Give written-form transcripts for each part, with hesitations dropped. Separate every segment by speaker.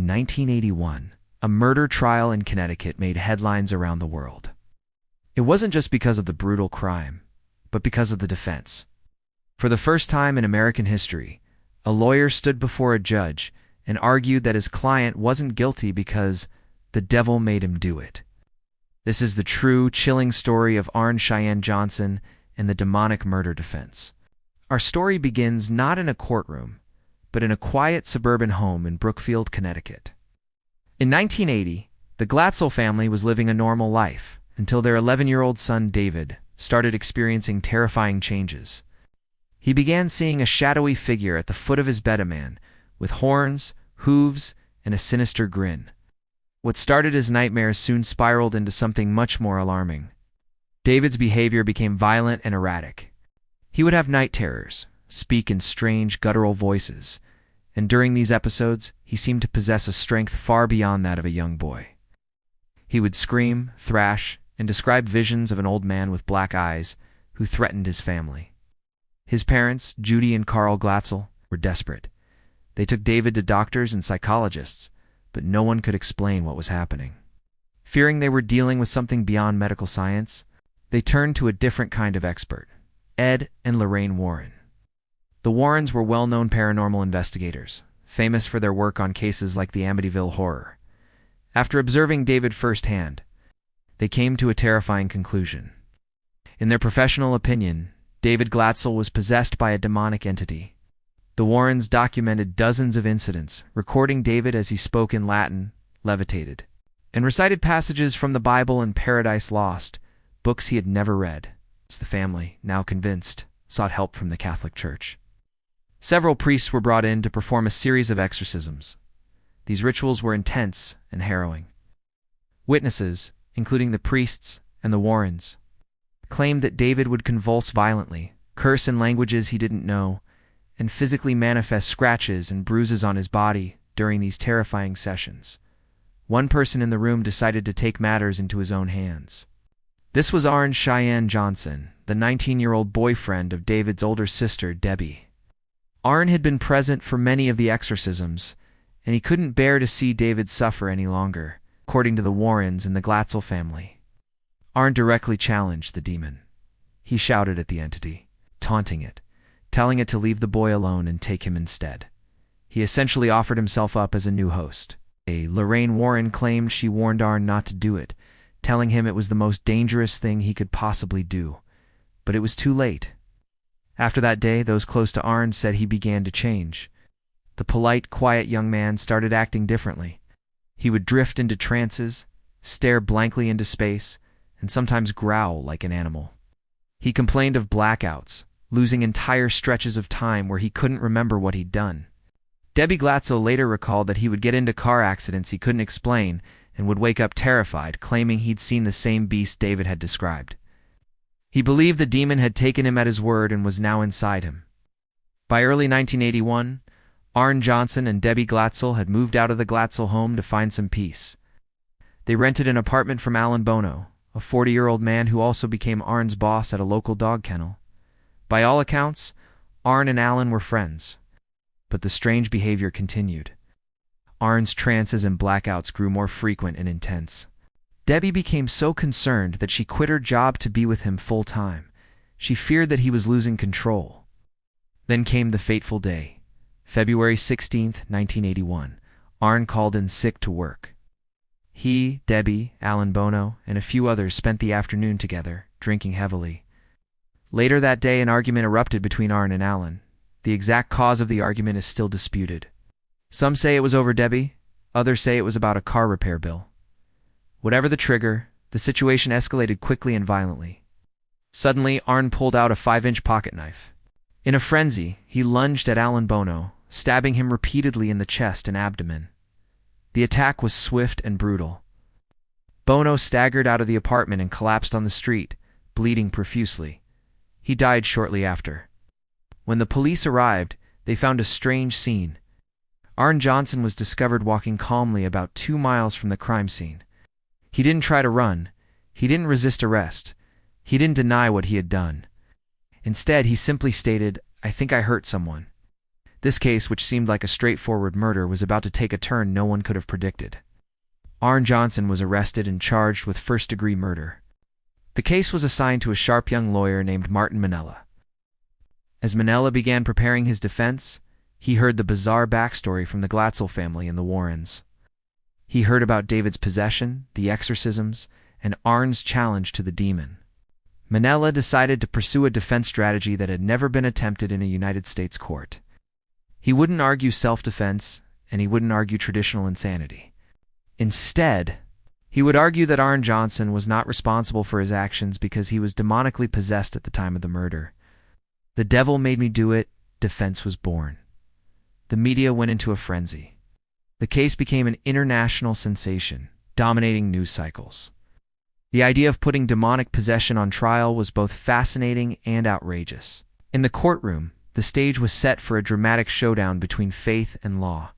Speaker 1: 1981, a murder trial in Connecticut made headlines around the world. It wasn't just because of the brutal crime, but because of the defense. For the first time in American history, a lawyer stood before a judge and argued that his client wasn't guilty because the devil made him do it. This is the true, chilling story of Arne Cheyenne Johnson and the demonic murder defense. Our story begins not in a courtroom, but in a quiet suburban home in Brookfield, Connecticut. In 1980, the Glatzel family was living a normal life until their 11-year-old son David started experiencing terrifying changes. He began seeing a shadowy figure at the foot of his bed, a man with horns, hooves, and a sinister grin. What started as nightmares soon spiraled into something much more alarming. David's behavior became violent and erratic. He would have night terrors, speak in strange, guttural voices, and during these episodes, he seemed to possess a strength far beyond that of a young boy. He would scream, thrash, and describe visions of an old man with black eyes who threatened his family. His parents, Judy and Carl Glatzel, were desperate. They took David to doctors and psychologists, but no one could explain what was happening. Fearing they were dealing with something beyond medical science, they turned to a different kind of expert, Ed and Lorraine Warren. The Warrens were well-known paranormal investigators, famous for their work on cases like the Amityville Horror. After observing David firsthand, they came to a terrifying conclusion. In their professional opinion, David Glatzel was possessed by a demonic entity. The Warrens documented dozens of incidents, recording David as he spoke in Latin, levitated, and recited passages from the Bible and Paradise Lost, books he had never read. The family, now convinced, sought help from the Catholic Church. Several priests were brought in to perform a series of exorcisms. These rituals were intense and harrowing. Witnesses, including the priests and the Warrens, claimed that David would convulse violently, curse in languages he didn't know, and physically manifest scratches and bruises on his body during these terrifying sessions. One person in the room decided to take matters into his own hands. This was Arne Cheyenne Johnson, the 19-year-old boyfriend of David's older sister, Debbie. Arne had been present for many of the exorcisms, and he couldn't bear to see David suffer any longer, according to the Warrens and the Glatzel family. Arne directly challenged the demon. He shouted at the entity, taunting it, telling it to leave the boy alone and take him instead. He essentially offered himself up as a new host. Lorraine Warren claimed she warned Arne not to do it, telling him it was the most dangerous thing he could possibly do. But it was too late. After that day, those close to Arne said he began to change. The polite, quiet young man started acting differently. He would drift into trances, stare blankly into space, and sometimes growl like an animal. He complained of blackouts, losing entire stretches of time where he couldn't remember what he'd done. Debbie Glatzel later recalled that he would get into car accidents he couldn't explain and would wake up terrified, claiming he'd seen the same beast David had described. He believed the demon had taken him at his word and was now inside him. By early 1981, Arne Johnson and Debbie Glatzel had moved out of the Glatzel home to find some peace. They rented an apartment from Alan Bono, a 40-year-old man who also became Arne's boss at a local dog kennel. By all accounts, Arne and Alan were friends. But the strange behavior continued. Arne's trances and blackouts grew more frequent and intense. Debbie became so concerned that she quit her job to be with him full-time. She feared that he was losing control. Then came the fateful day, February 16, 1981. Arne called in sick to work. He, Debbie, Alan Bono, and a few others spent the afternoon together, drinking heavily. Later that day, an argument erupted between Arne and Alan. The exact cause of the argument is still disputed. Some say it was over Debbie, others say it was about a car repair bill. Whatever the trigger, the situation escalated quickly and violently. Suddenly, Arne pulled out a 5-inch pocket knife. In a frenzy, he lunged at Alan Bono, stabbing him repeatedly in the chest and abdomen. The attack was swift and brutal. Bono staggered out of the apartment and collapsed on the street, bleeding profusely. He died shortly after. When the police arrived, they found a strange scene. Arne Johnson was discovered walking calmly about 2 miles from the crime scene. He didn't try to run. He didn't resist arrest. He didn't deny what he had done. Instead, he simply stated, "I think I hurt someone." This case, which seemed like a straightforward murder, was about to take a turn no one could have predicted. Arne Johnson was arrested and charged with first-degree murder. The case was assigned to a sharp young lawyer named Martin Minnella. As Minnella began preparing his defense, he heard the bizarre backstory from the Glatzel family and the Warrens. He heard about David's possession, the exorcisms, and Arne's challenge to the demon. Minnella decided to pursue a defense strategy that had never been attempted in a United States court. He wouldn't argue self-defense, and he wouldn't argue traditional insanity. Instead, he would argue that Arne Johnson was not responsible for his actions because he was demonically possessed at the time of the murder. The devil made me do it, defense was born. The media went into a frenzy. The case became an international sensation, dominating news cycles. The idea of putting demonic possession on trial was both fascinating and outrageous. In the courtroom, the stage was set for a dramatic showdown between faith and law.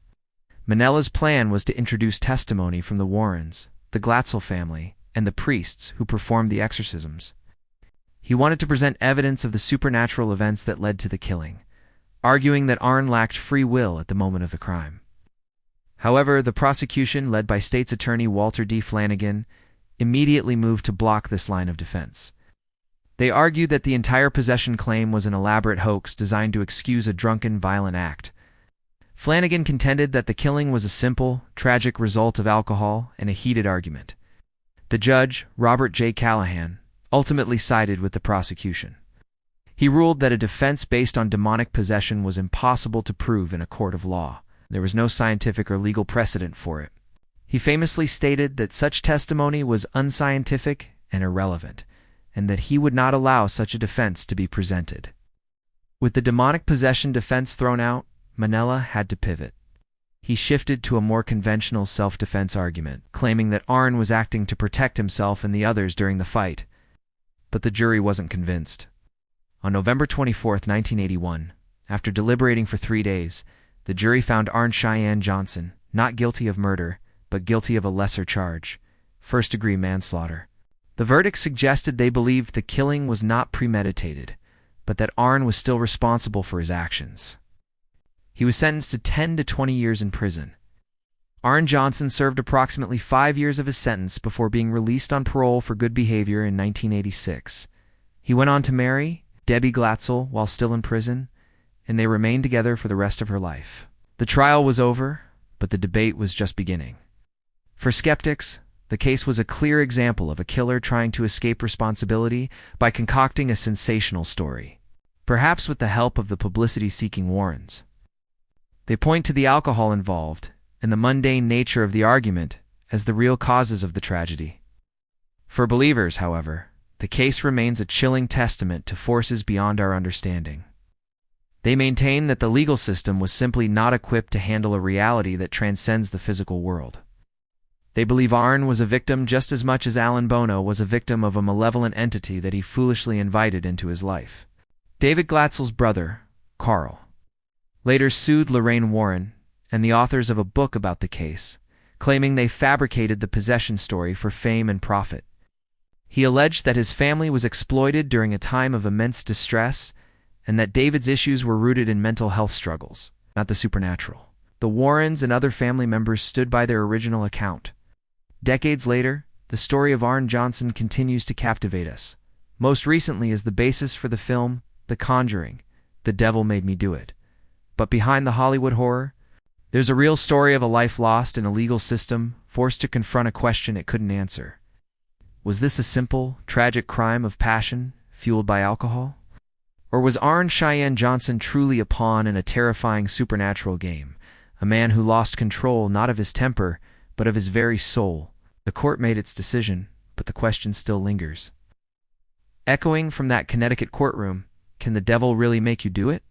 Speaker 1: Minnella's plan was to introduce testimony from the Warrens, the Glatzel family, and the priests who performed the exorcisms. He wanted to present evidence of the supernatural events that led to the killing, arguing that Arne lacked free will at the moment of the crime. However, the prosecution, led by State's Attorney Walter D. Flanagan, immediately moved to block this line of defense. They argued that the entire possession claim was an elaborate hoax designed to excuse a drunken, violent act. Flanagan contended that the killing was a simple, tragic result of alcohol and a heated argument. The judge, Robert J. Callahan, ultimately sided with the prosecution. He ruled that a defense based on demonic possession was impossible to prove in a court of law. There was no scientific or legal precedent for it. He famously stated that such testimony was unscientific and irrelevant, and that he would not allow such a defense to be presented. With the demonic possession defense thrown out, Minnella had to pivot. He shifted to a more conventional self-defense argument, claiming that Arne was acting to protect himself and the others during the fight. But the jury wasn't convinced. On November 24, 1981, after deliberating for 3 days, the jury found Arne Cheyenne Johnson not guilty of murder, but guilty of a lesser charge, first-degree manslaughter. The verdict suggested they believed the killing was not premeditated, but that Arne was still responsible for his actions. He was sentenced to 10 to 20 years in prison. Arne Johnson served approximately 5 years of his sentence before being released on parole for good behavior in 1986. He went on to marry Debbie Glatzel while still in prison, and they remained together for the rest of her life. The trial was over, but the debate was just beginning. For skeptics, the case was a clear example of a killer trying to escape responsibility by concocting a sensational story, perhaps with the help of the publicity-seeking Warrens. They point to the alcohol involved and the mundane nature of the argument as the real causes of the tragedy. For believers, however, the case remains a chilling testament to forces beyond our understanding. They maintain that the legal system was simply not equipped to handle a reality that transcends the physical world. They believe Arne was a victim just as much as Alan Bono was a victim of a malevolent entity that he foolishly invited into his life. David Glatzel's brother, Carl, later sued Lorraine Warren and the authors of a book about the case, claiming they fabricated the possession story for fame and profit. He alleged that his family was exploited during a time of immense distress and that David's issues were rooted in mental health struggles, not the supernatural. The Warrens and other family members stood by their original account. Decades later, the story of Arne Johnson continues to captivate us, most recently as the basis for the film The Conjuring, The Devil Made Me Do It. But behind the Hollywood horror, there's a real story of a life lost in a legal system forced to confront a question it couldn't answer. Was this a simple, tragic crime of passion fueled by alcohol? Or was Arne Cheyenne Johnson truly a pawn in a terrifying supernatural game, a man who lost control not of his temper, but of his very soul? The court made its decision, but the question still lingers. Echoing from that Connecticut courtroom, can the devil really make you do it?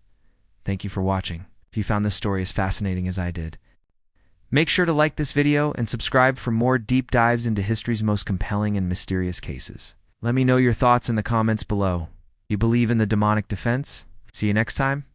Speaker 1: Thank you for watching. If you found this story as fascinating as I did, make sure to like this video and subscribe for more deep dives into history's most compelling and mysterious cases. Let me know your thoughts in the comments below. You believe in the demonic defense? See you next time.